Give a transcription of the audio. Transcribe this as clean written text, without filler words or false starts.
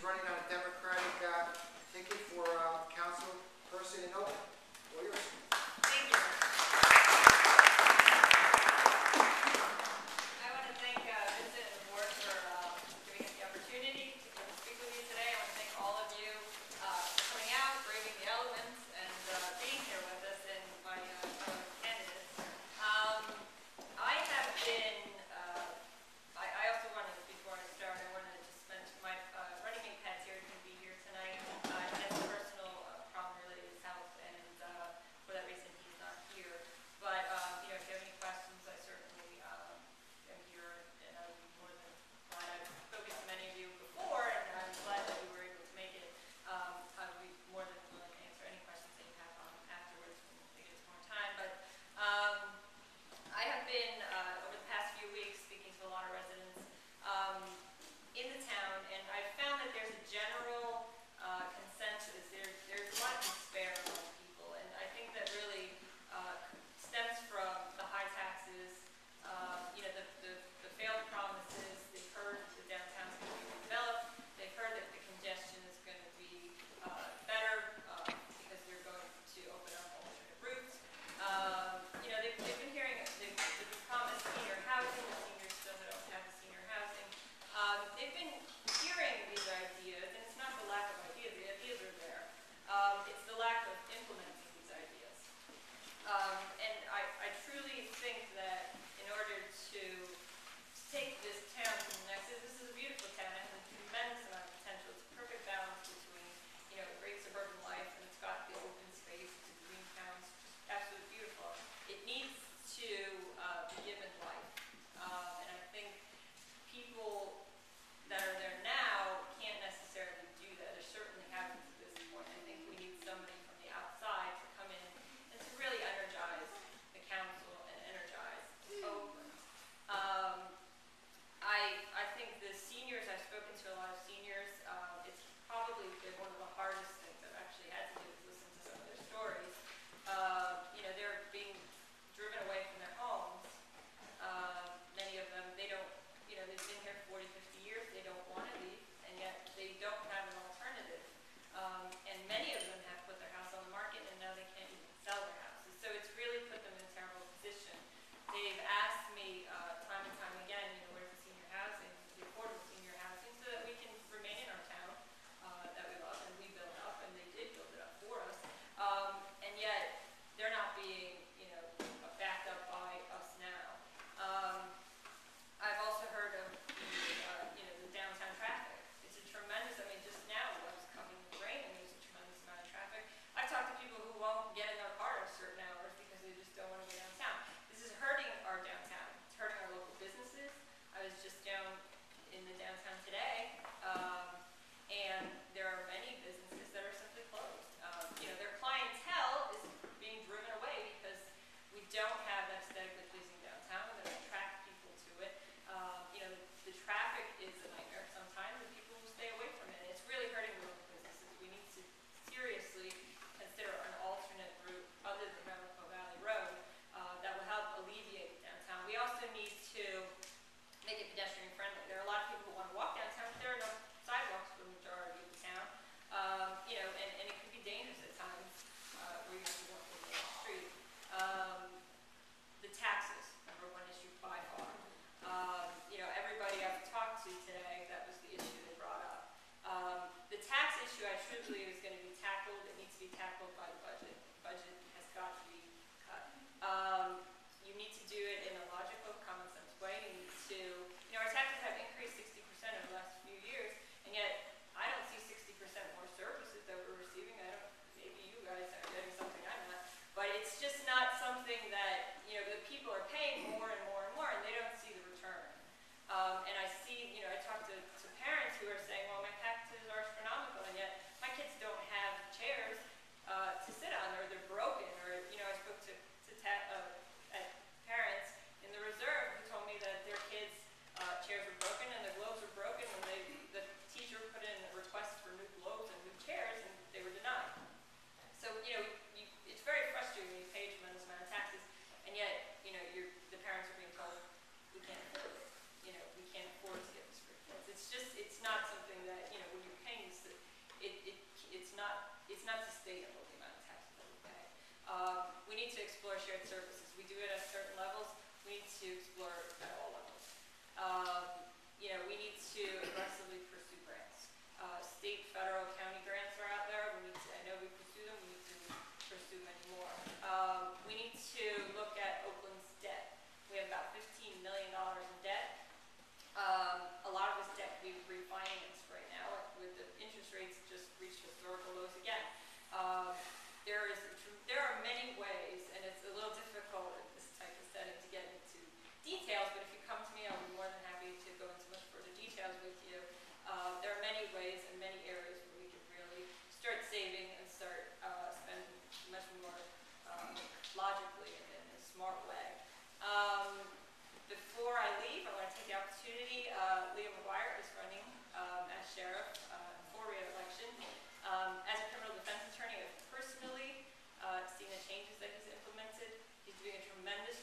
He's running on a Democratic ticket for council person in Oakland. All yours. Thank you. I want to thank Vincent and the board for giving us the opportunity to come and speak with you today. I want to thank all of you for coming out, braving the elements, and being here with us and my fellow candidates. I have been, I also wanted, before I start, I wanted to just mention my running mate Pat's here, can be here tonight. He has a personal problem related to his health, and for that reason he's not here. But you know, if you have any questions, I certainly am here, and I would be more than glad. I've spoken to many of you before, and I'm glad that we were able to make it. I would be more than willing to answer any questions that you have afterwards when we get some more time. But I have been, over the past few weeks, speaking to a lot of residents in the town, and I've found that there's a general consensus. There's a lot of despair among people, and I think that really stems from the high taxes, you know, the failed promises. They've heard the downtown's going to be redeveloped. They've heard that the congestion is going to be better because they're going to open up alternate routes. You know, they've been hearing, they've promised senior housing. The seniors still don't have the senior housing. They've been hearing these ideas, and it's not the lack of ideas. The ideas are there. It's the lack of implementing these ideas. And I truly think that in order to take this town to the next, this is a beautiful town. It has a tremendous amount of potential. It's a perfect balance between, you know, great suburban life, and it's got the open space. It's a green town. It's just absolutely beautiful. It needs to be given life. And I think people that are there now can't necessarily do that. They certainly haven't at this point. I think we need somebody from the outside to come in and to really energize the council and energize Oakland. I think the seniors, I've spoken to a lot of seniors, it's probably been one of the hardest things I've actually had to do is listen to some of their stories. You know, they're being driven away from their homes. Many of them, they don't, you know, they've been here 40, 50 years, they don't want to leave, and yet they don't have an alternative. And many of them have put their house on the market, and now they can't even sell their houses. So it's really put them in a terrible position. They've asked me time and time again, you know, where's the senior housing, the affordable senior housing, so that we can remain in our town that we love and we built up, and they did build it up for us. And yet they're not being, you know, backed up by us now. I've also heard of the, you know, the downtown traffic. It's a tremendous, I mean, just now I was coming in the rain and there's a tremendous amount of traffic. I've talked to people who won't get in their car at certain hours because they just don't want to go downtown. This is hurting our downtown. It's hurting our local businesses. I was just down in the downtown today, and there are many businesses that are simply closed. You know, their clientele is being driven away because we don't have that aesthetically pleasing downtown that attract people to it. You know, the traffic is a nightmare sometimes, and people will stay away from it. It's really hurting the local businesses. We need to seriously consider an alternate route other than Ramapo Valley Road that will help alleviate downtown. We also need to make it pedestrian friendly. There are a lot of people who want to walk downtown, but there are no sidewalks for the majority of the town. You know, and it can be dangerous at times where you have to walk over the street. The taxes, number one issue by far. You know, everybody I've talked to today, that was the issue they brought up. The tax issue, I truly believe, is going to be tackled. It needs to be tackled by the budget. The budget has got to be cut. You need to do it in a logical, common sense way. You need to, you know, our taxes have increased 60% over the last few years, and yet I don't see 60% more services that we're receiving. I don't, maybe you guys are getting something I'm not, but it's just not something that, you know, the people are paying more and more and more, and they don't see the return. And I see, you know, I talk to parents who are saying, well, my taxes are astronomical, and yet my kids don't have shared services. We do it at certain levels. We need to explore at all levels. We need to aggressively pursue grants. State, federal, county grants are out there. I know we pursue them. We need to pursue many more. We need to look at Oakland's debt. We have about $15 million in debt. A lot of this debt we've refinanced right now with the interest rates just reached historical lows again. There are many ways, and it's a little difficult in this type of setting to get into details, but if you come to me, I'll be more than happy to go into much further details with you. There are many ways and many areas where we can really start saving and start spending much more logically and in a smart way. Before I leave, I want to take the opportunity. Leah McGuire is running as sheriff for re-election. As a criminal defense attorney, I've personally seen the changes that he's implemented. He's doing a tremendous